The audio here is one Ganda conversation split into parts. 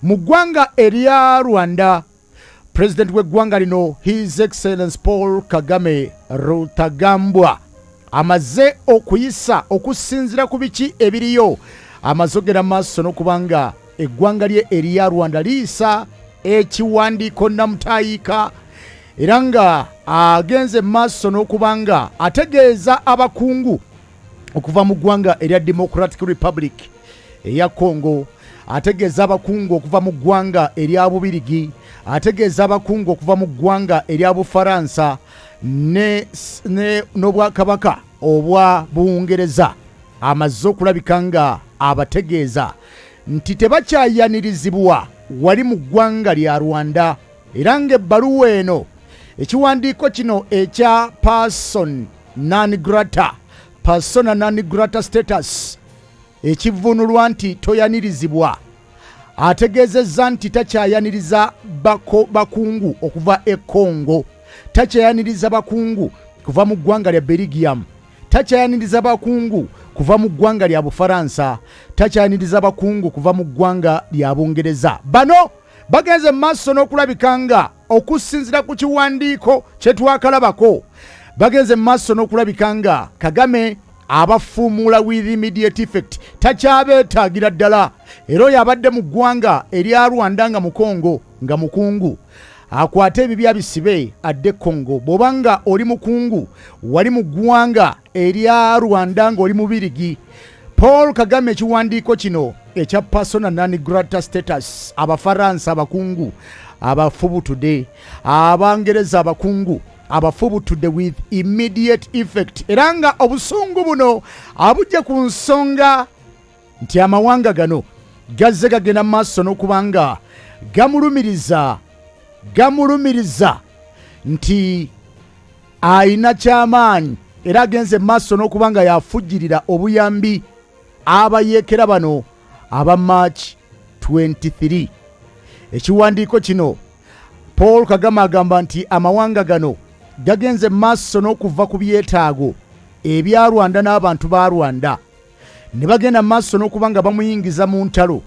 mu ggwanga erya Rwanda. President w'eggwanga lino His Excellency Paul Kagame Rutagambwa amaze okuyisa okusinzira ku biki ebiriyo amazogera maaso n'okubanga eggwanga lye erya Rwanda liisa ekiwandiiko namutayiika era nga agenze maaso n'okubanga ategeeza abakungu okuva mu ggwanga erya Democratic Republic eya Congo, ategeeza abakungu okuva mu ggwanga erya Bubirigi, ategeeza abakungu okuva mu ggwanga erya Bufaransa n'obwakabaka obwa Bungereza amaze okulabika nga abategeeza nti tebakyayanirizibwa wali mu ggwanga lya Rwanda era ng'ebbaluwa eno ekiwandiiko kino ekya persona non grata status ekivunulwa nti toyanirizibwa ategeezezza nti takyayaniriza bakungu okuva e Congo, takyayaniriza bakungu kuva mu ggwanga lya Belgium, takyayaniriza bakungu kuva mu ggwanga lya Bufaransa, takyayaniriza bakungu kuva mu ggwanga lya Bungereza. Bano bagenze maaso n'okulabika nga okusinzira ku kiwandiiko kye twakalabako bagenze maaso n'okulabika nga Kagame abafuumuula with immediate effect, takyabeetaagira ddala. Era oyo abadde mu ggwanga erya Rwanda nga mu Congo nga mukungu akwate ebibya bisibe adde Congo. Bw'obanga oli mukungu wali mu ggwanga erya Rwanda ng'oli mubirigi. Paul Kagame ekiwandiiko kino ekya persona non grata status Abafaransa abakungu abafubutudde, Abangereza abakungu abafubutudde with immediate effect era nga obusungu buno abujja ku nsonga nti amawanga gano gazze gagenda maaso n'okubanga gamulumiriza nti ayina kyamaanyi era agenze maaso n'okubanga yafujjirira obuyambi abayeekera bano aba March 23. Ekiwandiiko kino Paul Kagame agamba nti amawanga gano gagenze maaso n'okuva ku byetaago ebya Rwanda n'abantu ba Rwanda ne bagenda maaso n'okubanga bamuyingiza mu ntalo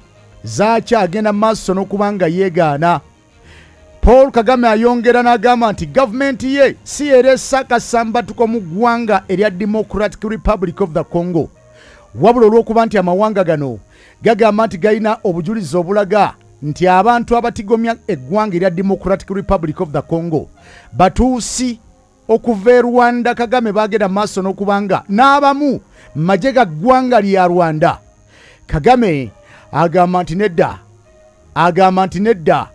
zakyagenda maaso n'okubanga yeegaana. Paul Kagame ayongera n'agamba nti gavumenti ye si eresa akasambatuko mu ggwanga erya Democratic Republic of the Congo, wabula olw'okuba nti amawanga gano gagamba nti galina obujulizi obulaga nti abantu abatigomya eggwanga erya Democratic Republic of the Congo batuusi okuva e Rwanda. Kagame bagenda maaso n'okubanga n'abamu majje ga ggwanga lya Rwanda. Kagame agamba nti nedda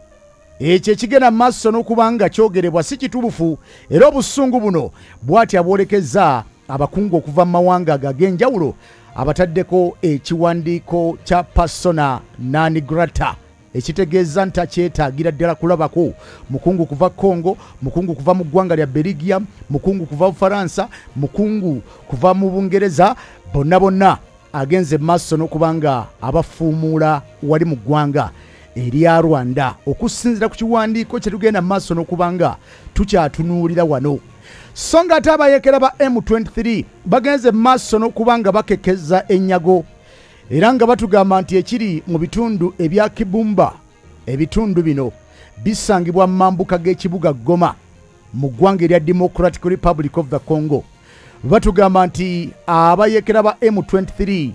ekyo ekigenda maaso n'okubanga kyogerebwa si kituufu era obusungu buno bw'ati abwolekeza abakungu okuva mu mawanga ag'enjawulo abataddeko ekiwandiiko kya persona non grata ekitegeeza nti akyetaagira ddala kulabako mukungu kuva Congo, mukungu kuva mu ggwanga lya Belgium, mukungu kuva Bufaransa, mukungu kuva mu Bungereza, bonna agenze maaso n'okubanga abafuumuula wali mu ggwanga erya Rwanda okusinzira ku kiwandiiko kye tugenda maaso n'okubanga tukyatunuulira wano. So nga ate abayeekera ba M23 bagenze maaso n'okubanga bakekeza ennyago era nga batugamba nti ekiri mu bitundu ebya Kibumba, ebitundu bino bisangibwa mu mambuka g'ekibuga Goma mu ggwanga erya Democratic Republic of the Congo. Batugamba nti abayeekera ba M23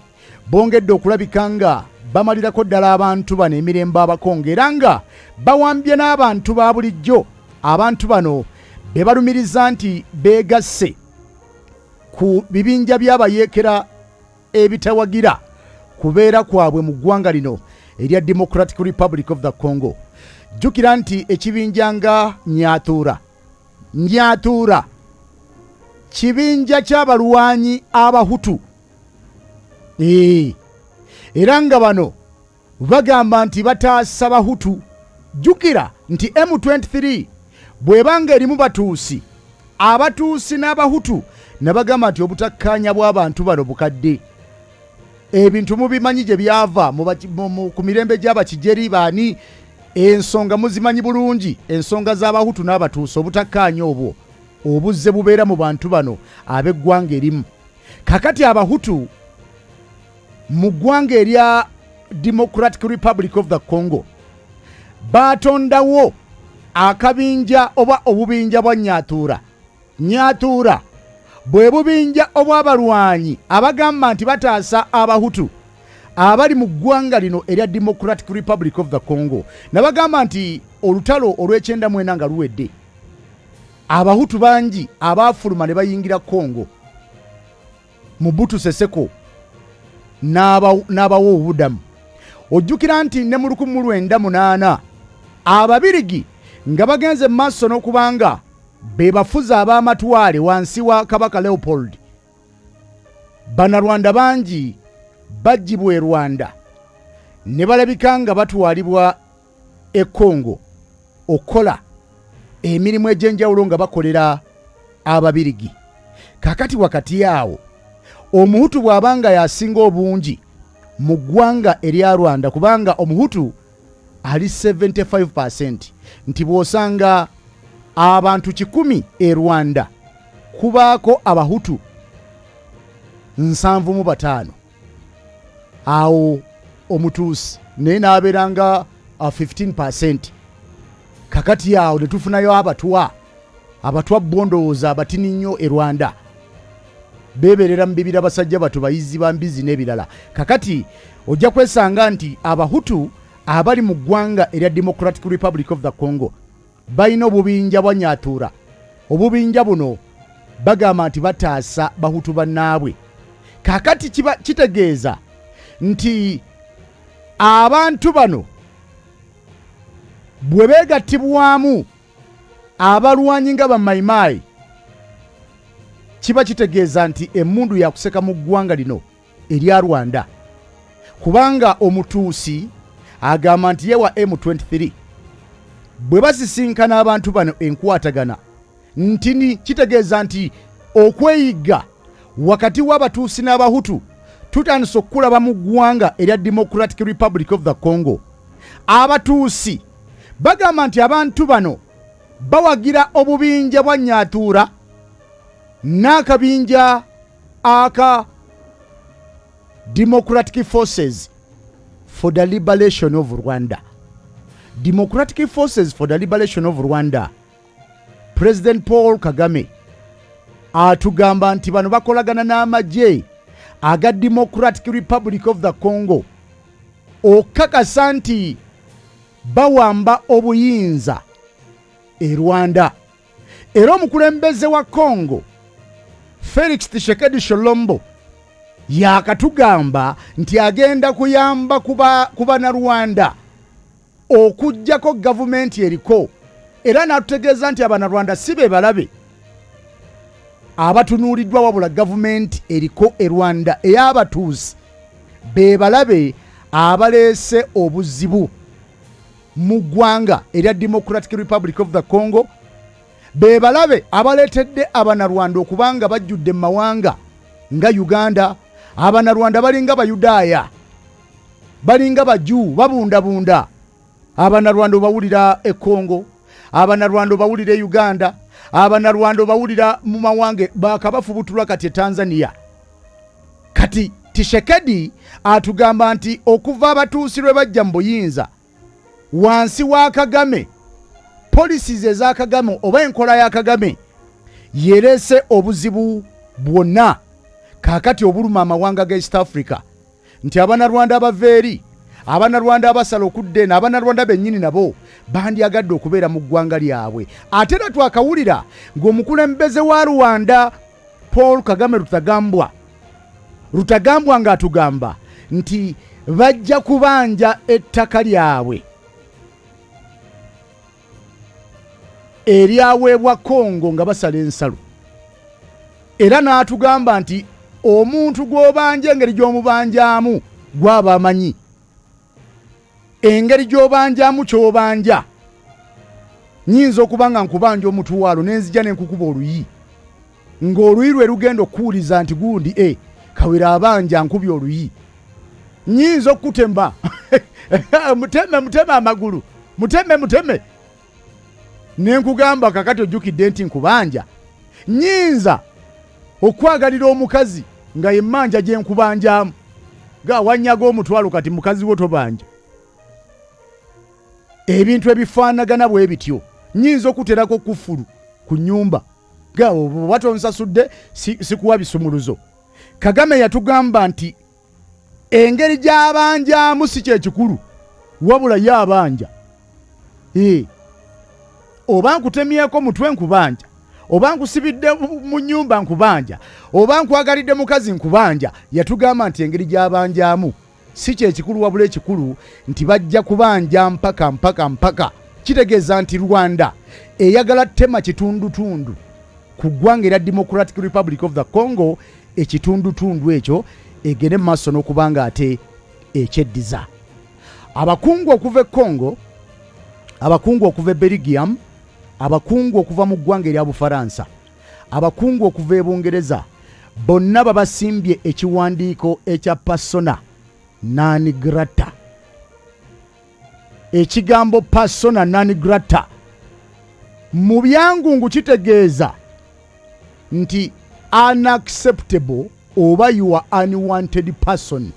bongedde okulabika nga bamalirako ddala abantu bano emirembe abakongo era nga bawambye n'abantu ba bulijjo. Abantu bano be balumiriza nti beegasse ku bibinja by'abayeekera ebitawagira kubeera kwabwe mu ggwanga lino erya Democratic Republic of the Congo. Jjukira nti ekibinja nga Nyatuura kibinja ky'abalwanyi abahutu era nga bano bagamba nti bataasa bahutu. Jjukira nti M23 bwebanga erimu batuusi abatuusi n'abahutu ne bagamba nti obutakkaanya bw'abantu bano bukadde. Ebintu mubimanyi gye byava ku mirembe gy'abakijeri baani, ensonga muzimanyi bulungi, ensonga z'abahutu n'abatuusi. Obutakkaanya obwo obuzze bubeera mu bantu bano ab'eggwanga erimu. Kakati abahutu mu ggwanga erya Democratic Republic of the Congo batondawo akabinja oba obubinja bwa Nyatura bwe bubinja obw'abalwanyi abagamba nti bataasa abahutu abali mu ggwanga lino erya Democratic Republic of the Congo. Nabagamba nti olutalo olw'ekyenda mwenda nga luwedde, abahutu bangi abaafuluma ne bayingira Congo, Mobutu Sese Seko n'abawa obudamu. Ojjukira nti ne mu 1908 Ababirigi nga bagenze maaso n'okubanga be bafuza ab'amatwale wansi wa Kabaka Leopold, Bannarwanda bangi bajjibwa e Rwanda ne balabika nga batwalibwa e Congo okukola emirimu egy'enjawulo nga bakolera Ababirigi. Kakati wakati awo omuhutu bw'abanga yasinga obungi mu ggwanga erya Rwanda, kubanga omuhutu ali 75%, nti bw'osanga abantu 100 e Rwanda kubaako abahutu 75, awo omutuusi naye n'abeeranga 15%. Kakati awo ne tufunayo abatwa bondowooza abatini nnyo e Rwanda, beeberera mu bibira basajja batu bayizi ba mbizi n'ebirala. Kakati ojja kwesanga nti abahutu abali mu ggwanga erya Democratic Republic of the Congo balina obubinja bwa Nyatura. Obubinja buno bagamba nti bataasa bahutu bannaabwe. Kakati kitegeeza nti abantu bano bwe beegattibwamu abalwanyi nga bamayimayi, kiba kitegeeza nti emmundu yakuseka mu ggwanga lino erya Rwanda, kubanga omutuusi agamba nti yewa M23 bwe basisinkana abantu bano enkwatagana, ntini kitegeeza nti okweyigga wakati w'abatuusi n'abahutu tutandise okulaba mu ggwanga erya Democratic Republic of the Congo. Abatuusi bagamba nti abantu bano bawagira obubinja bwa Nyatura n'akabinja aka Democratic Forces for the Liberation of Rwanda. Democratic Forces for the Liberation of Rwanda, President Paul Kagame atugamba nti bano bakolagana n'amagye aga Democratic Republic of the Congo okakasa nti bawamba obuyinza e Rwanda. Era omukulembeze wa Congo Felix Tshisekedi Tshilombo yakatugamba nti agenda kuyamba kuba na Rwanda okujjako gavumenti eriko, era n'atutegeeza nti Abannarwanda si be balabe abatunuuliddwa wabula gavumenti eriko e Rwanda ey'abatuusi be balabe abaleese obuzibu mu ggwanga erya Democratic Republic of the Congo, be balabe abaleetedde Abannarwanda okubanga bajjudde mu mawanga nga Uganda. Abannarwanda balinga Bayudaaya, balinga Baju, babundabunda. Abannarwanda bawulira e Congo, Abannarwanda bawulira e Uganda, Abannarwanda bawulira mu mawange bakabafubutulwa kati Tanzania. Kati Tshisekedi atugamba nti okuva abatuusi lwe bajja mu buyinza wansi wa Kagame, policies eza Kagame oba enkola ya Kagame yerese obuzibu bwonna kakati obuluma amawanga ga East Africa, nti Abannarwanda abaveeri, Abannarwanda abasala okudde n'Abannarwanda bennyini nabo bandyagadde okubeera mu ggwanga lyabwe. Ate era twakawulira ng'omukulembeze wa Rwanda Paul Kagame Rutagambwa ng'atugamba nti bajja kubanja ettaka lyabwe eryaweebwa Congo nga basala ensalo. Era n'atugamba nti omuntu gw'obanja engeri gy'omubanjaamu gw'aba amanyi, engeri gy'obanjaamu ky'obanja. Nyinza okuba nga nkubanja omutwalo nenzija nenkukuba oluyi, ng'oluyi lwe lugenda okuwuliza nti gundi Kawere abanja nkubi oluyi. Nyinza okutemba muteme amagulu, muteme nenkugamba kakati ojjukidde nti nkubanja. Nyinza okwagalira omukazi nga yemmanja gye nkubanjaamu ga wanyaga omutwalo kati mukazi wo tobanja. ebintu ebifaanagana bwe bityo nnyinza okuterako kufulu ku nnyumba gawo watonsasudde sikuwa bisumuluzo. Kagame yatugamba nti engeri gy'abanjamu si kyekikulu wabula ye abanja. Oba nkutemyeko mutwe nkubanja, oba nkusibidde mu nnyumba nkubanja, oba nkwagalidde mukazi nkubanja. Yatugamba nti engeri gy'abanjamu si kyekikulu wabula ekikulu nti bajja kubanja mpaka. Kitegeeza nti Rwanda eyagala tema kitundutundu ku ggwanga erya Democratic Republic of the Congo, ekitundutundu ekyo egende mu maaso n'okubanga ate ekyeddiza. Abakungu okuva e Congo, abakungu okuva e Belgium, abakungu okuva mu ggwanga erya Bufaransa, abakungu okuva e Bungereza, bonna babasimbye ekiwandiiko ekya persona non grata. Ekigambo persona non grata mu byangungu kitegeeza nti unacceptable oba you are unwanted person.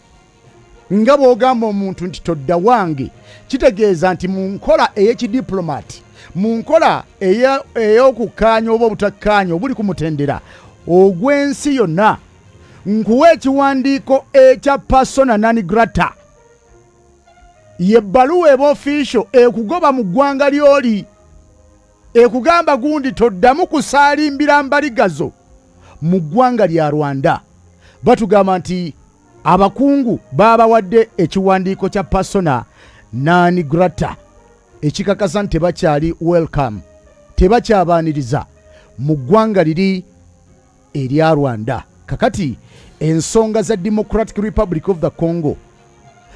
Nga bw'ogamba omuntu nti todda wange, kitegeeza nti mu nkola ey'ekidiplomat, mu nkola ey'okukkaanya oba obutakkaanya obuli kumutendera ogw'ensi yonna, nkuwa ekiwandiiko ekya persona non grata. Ye bbaluwa eba official ekugoba mu ggwanga ly'oli, ekugamba gundi toddamu kusaalimbira mbaligazo mu ggwanga lya Rwanda. Batugamba nti abakungu babawadde ekiwandiiko kya persona non grata ekikakasa nti tebakyali welcome, tebakyabaaniriza mu ggwanga liri erya Rwanda. Kakati ensonga za Democratic Republic of the Congo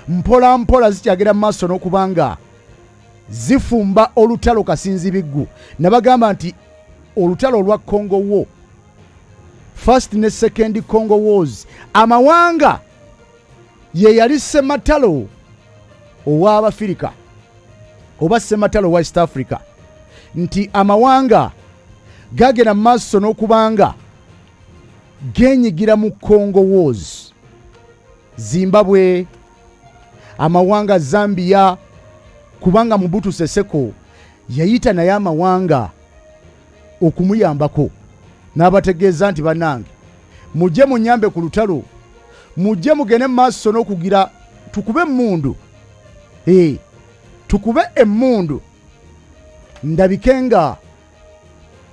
mpola mpola zikyagera mu maaso n'okubanga zifumba olutalo kasinzibiggu. Nabagamba nti olutalo olwa Congo War, First ne Second Congo Wars, amawanga ye yali sematalo ow'Abafirika oba sematalo wa East Africa, nti amawanga gagera mu maaso n'okubanga genyigira mu Congo Wars. Zimbabwe, amawanga Zambia, kubanga Mobutu Sese Seko yayita naye amawanga okumuyambako n'abategeeza nti bannange mujje munyambe ku lutalo, mujje mugende mu maaso n'okugira tukube emmundu, tukube emmundu ndabike nga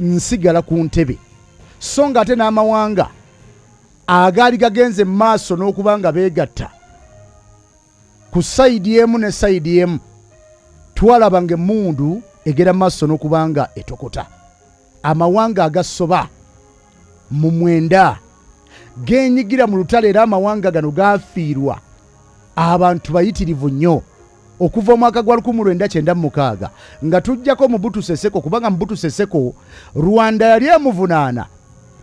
nsigala ku ntebe. So nga ate n'amawanga agaali gagenze mu maaso n'okubanga beegatta ku sayidi emu ne sayidi emu, twalabanga emmundu egera mu maaso n'okubanga etokota. Amawanga agasoba mu 9 genyigira mu lutalo, era amawanga gano gaafiirwa abantu bayitirivu nnyo okuva omwaka gwa 1996 nga tujjako Mobutu Sese Seko, kubanga Mobutu Sese Seko Rwanda yali emuvunaana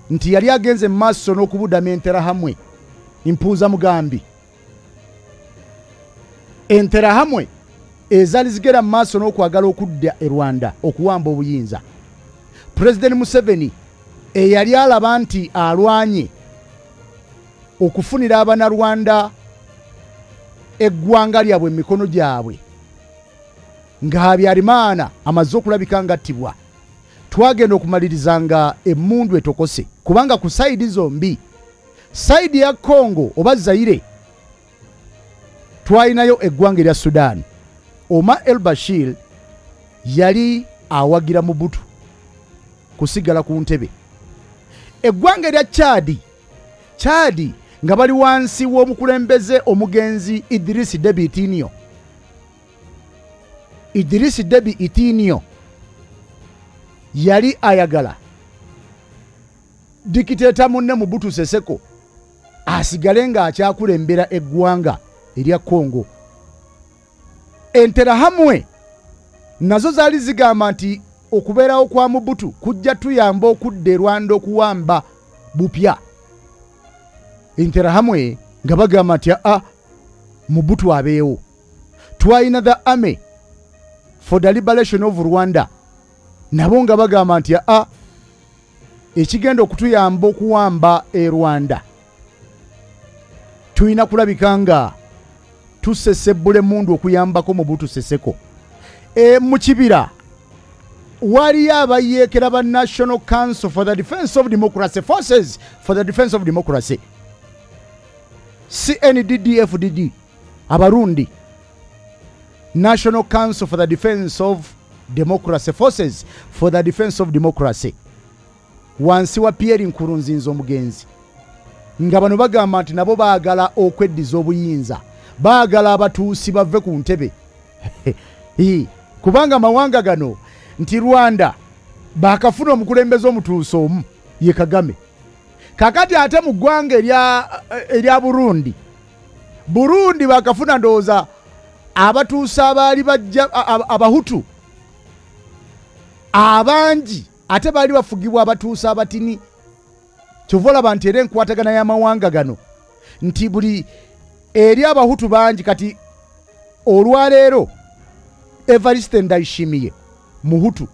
nti yali agenze mu maaso n'okubuddamu enterahamwe impuuza mugambi, enterahamwe ezaali zigera mu maaso n'okwagala okudda e Rwanda okuwamba obuyinza. President Museveni eyali alaba nti alwanye okufunira Abanarwanda eggwanga lyabwe mu mikono gyabwe, nga Habyarimana amaze okulabika ngattibwa, twagenda okumalirizanga emmundu etokose, kubanga ku sayidi zombi, sayidi ya Congo oba Zaire twalinayo eggwanga erya Sudan. Omar el-Bashir yali awagira Mobutu kusigala ku ntebe. Eggwanga erya Chadi nga bali wansi w'omukulembeze omugenzi Idris Deby Itino yali ayagala dikiteta munne Mobutu Sese Seko asigale nga akyakulembera eggwanga erya Congo. Enterahamwe nazo zaali zigamba nti okubeerawo kwa Mobutu kujja tuyamba okudda e Rwanda okuwamba bupya. Enterahamwe nga bagamba nti Mobutu abeewo, twalina the Army for the Liberation of Rwanda, nabo nga bagamba nti ekigenda okutuyamba okuwamba e Rwanda tulina kulabika nga tusesebbula emmundu okuyambako Mobutu Sese Seko. mu kibira waliyo abayeekera ba National Council for the Defense of Democracy, Forces for the Defense of Democracy, CNDDFDD, Abarundi, National Council for the Defense of Democracy, Forces for the Defense of Democracy, wansi wa Pierre Nkurunziza omugenzi, nga bano bagamba nti nabo baagala okweddiza obuyinza, baagala abatuusi bave ku ntebe kubanga mawanga gano nti Rwanda bakafuna omukulembeze omutuusa omu ye Kagame. Kakati ate mu ggwanga erya Burundi bakafuna ndowooza abatuusa abaali bajja abahutu abangi ate baali bafugibwa abatuusa abatini. Kyova olaba nti era enkwatagana y'amawanga gano nti buli eri abahutu bangi kati olwaleero Evariste Ndayishimiye muhutu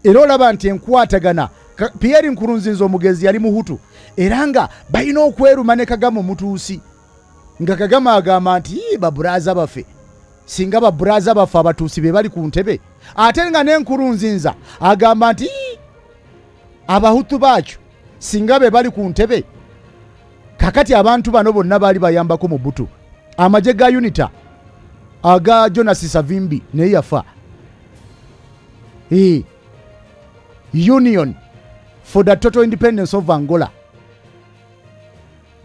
era olaba nti enkwatagana Pierre Nkurunziza omugenzi yali muhutu era nga balina okweruma ne Kagame omutuusi nga Kagame agamba nti baburaza bafe singa baburaza bafe abatuusi be bali ku ntebe ate nga n'Enkurunziza agamba nti abahutu baakyo singa be bali ku ntebe. Kakati abantu bano bonna baali bayambako mu butu amagye ga UNITA aga Jonas Savimbi ne yafa. Union for the Total Independence of Angola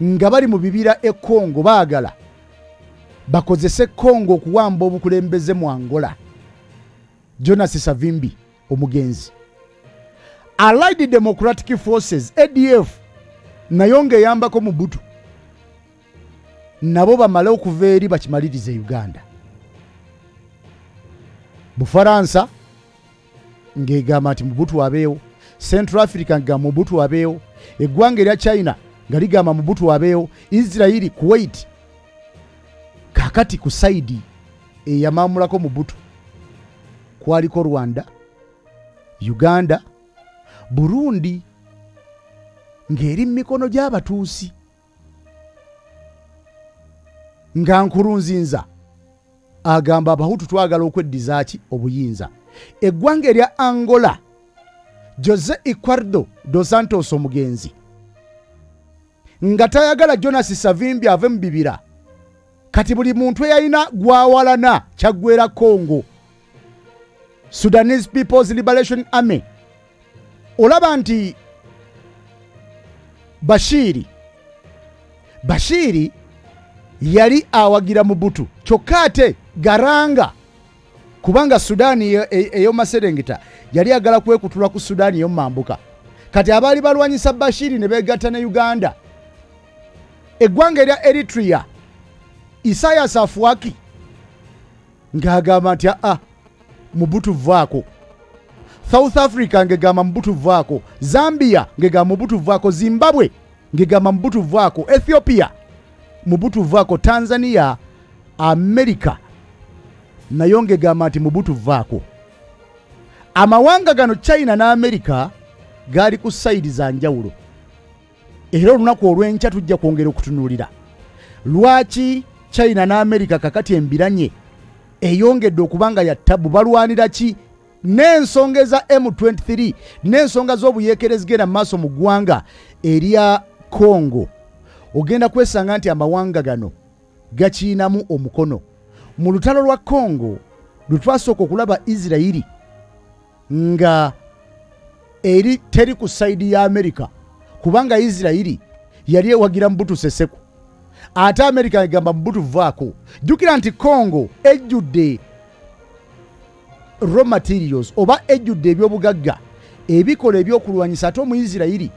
nga bali mu bibira e Congo baagala bakozese Congo okuwamba obukulembeze mu Angola. Jonas Savimbi omugenzi. Allied Democratic Forces ADF nayo ng'eyambako mu butu nabo bamale okuva eri bakimalirize Uganda. Bufaransa ng'egamba nti mu butu wabeewo, Central Africa nga mu butu wabeewo, eggwanga erya China nga ligamba mu butu wabeewo, Israeli, Kuwait. Kakati ku saidi eyamaamulako mu butu kwaliko Rwanda, Uganda, Burundi ng'eri mu mikono gy'abatuusi. Nga Nkurunziza agamba abahutu twagala okweddiza ki obuyinza. Eggwanga erya Angola, Jose Eduardo dos Santos omugenzi nga tayagala Jonas Savimbi ave mu bibira, kati buli muntu eyalina gwawalana kyaggwera Congo, Sudanese People's Liberation Army. Olaba nti Bashiri yali awagira mu butu kyokka ate Garanga kubanga Sudani eyo Maserengeta yali agala kwekutula ku Sudani yo mambuka. Kati abaali balwanyisa Bashiri ne begatta ne Uganda. Eggwanga erya Eritrea, Isaias Afwerki ng'agamba nti mu butu vaako. South Africa ngegamba mu butu vaako. Zambia ngegamba mu butu vaako. Zimbabwe ngegamba mu butu vaako. Ethiopia mu butu vaako. Tanzania, America nayo ngegamba nti mu butu vaako. Amawanga gano China na America gali ku side za njawulo. Era olunaku olw'enkya tujja kwongera okutunuulira lwaki China na America kakati embiranye eyongedde okubanga ya tabu. Balwanira ki? N'ensonga za M23 n'ensonga z'obuyeekere zigenda maaso mu ggwanga erya Congo. Ogenda kwesanga nti amawanga gano gakiinamu omukono. Mu lutalo lwa Congo lutwasooka okulaba Israeli nga eri teri ku saidi ya America kubanga Israeli yali ewagira mbutu seseku ate America egamba mbutu vaako. Jjukira nti Congo ejjudde raw materials oba ejjudde ebyobugagga ebikola ebyokulwanyisa ate mu Israeli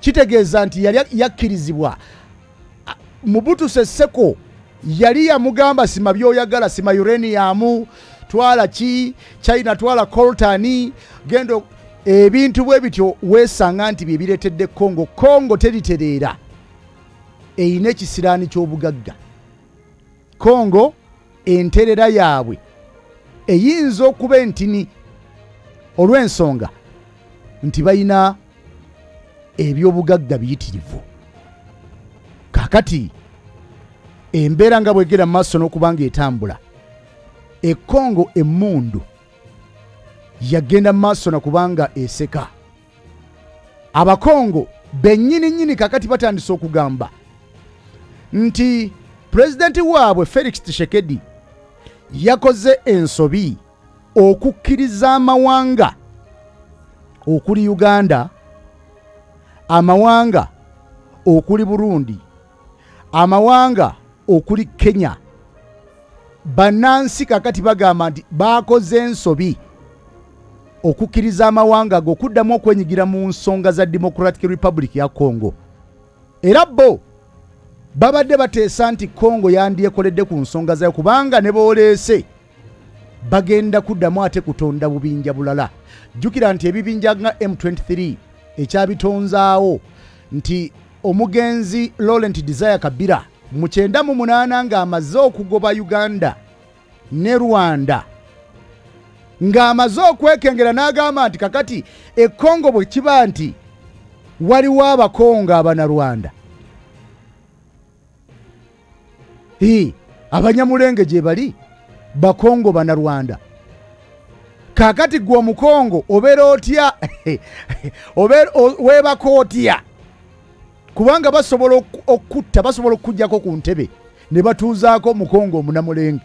kitegeeza nti yali yakkirizibwa mu butu seseko yali yamugamba sima byoyagala, sima uranium, twala ki China, twala coltan, gendo ebintu bwe bityo weesanga nti bye bireetedde Congo teritereera eyina ekisiraani ky'obugagga. Congo enterera yaabwe eyinza okuba entini olw'ensonga nti balina ebyobugagga biyitirivu. Kakati embeera nga bwegera mu maaso n'okubanga etambula, CONGO emmundu yagenda maaso na kubanga eseka. Abakongo bennyini kakati batandise okugamba nti pulezidenti waabwe Felix Tshisekedi yakoze ensobi okukkiriza amawanga okuli Uganda, amawanga okuli Burundi, amawanga okuli Kenya. Bannansi kakati bagamba nti bakoze ensobi okukkiriza amawanga g'okuddamu okwenyigira mu nsonga za Democratic Republic ya Congo. Era bo babadde bateesa nti Congo yandyekoledde ku nsonga zayo kubanga ne booleese bagenda kuddamu ate kutonda bubinja bulala. Jjukira nti ebibinja nga M23 ekyabitonzaawo nti omugenzi Laurent Desire Kabila mu 98 ng'amaze okugoba Uganda ne Rwanda, ng'amaze okwekengera n'agamba nti kakati Congo bwe kiba nti waliwo abakongo abanarwanda, abanyamulenge gye bali bakongo banarwanda. Kakati gwe omukongo obeera otya weebaka otya kubanga basobola okutta, basobola okujjako ku ntebe ne batuuzaako mukongo omunamulenge.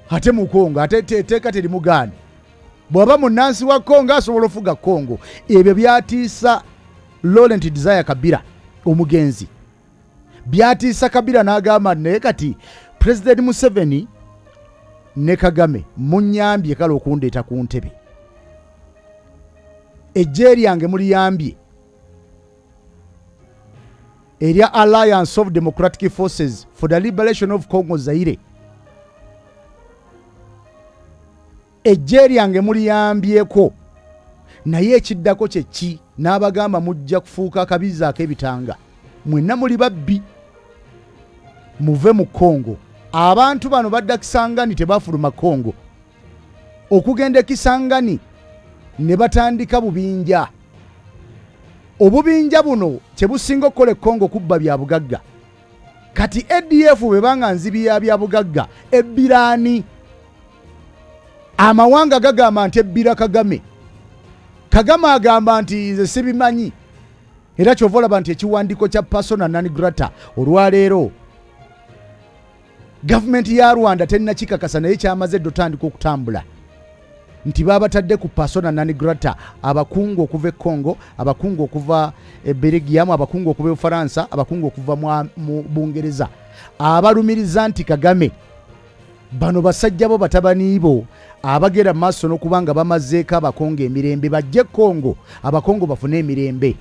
Ate mukongo ate teeka terimugaana bw'aba munnansi wa Congo asobola ofuga Congo. Ebyo byatiisa Laurent Desire Kabila omugenzi, byatiisa Kabila n'agamba naye kati President Museveni ne Kagame munyambye kale okundeeta ku ntebe, ejje lyange muliyambye erya Alliance of Democratic Forces for the Liberation of Congo Zaire, ejje lyange muliyambyeko, naye ekiddako kye ki? N'abagamba mujja kufuuka akabiza ak'ebitanga, mwenna muli babbi, muve mu Congo. Abantu bano badda Kisangani tebafuluma Congo, okugenda Kisangani ne batandika bubinja. Obubinja buno kye businga okukola Congo kubba bya bugagga. Kati ADF bwe banga nzibya bya bugagga ebbiraani. Amawanga gagamba nti ebbira Kagame. Kagame agamba nti nze sibimanyi. Era kyovolaba nti ekiwandiiko kya persona non grata olwaleero gavumenti ya Rwanda tenna kikakasa naye kyamaze dotandika okutambula nti babatadde ku persona non grata abakungu okuva Congo, abakungu okuva Belgium, abakungu okuva Faransa, abakungu okuva mu Bungereza, abalumiriza nti Kagame bano basajja bo batabaniibo abagera maaso n'okubanga bamazeeko abakongo emirembe bajje Congo, abakongo bafune emirembe.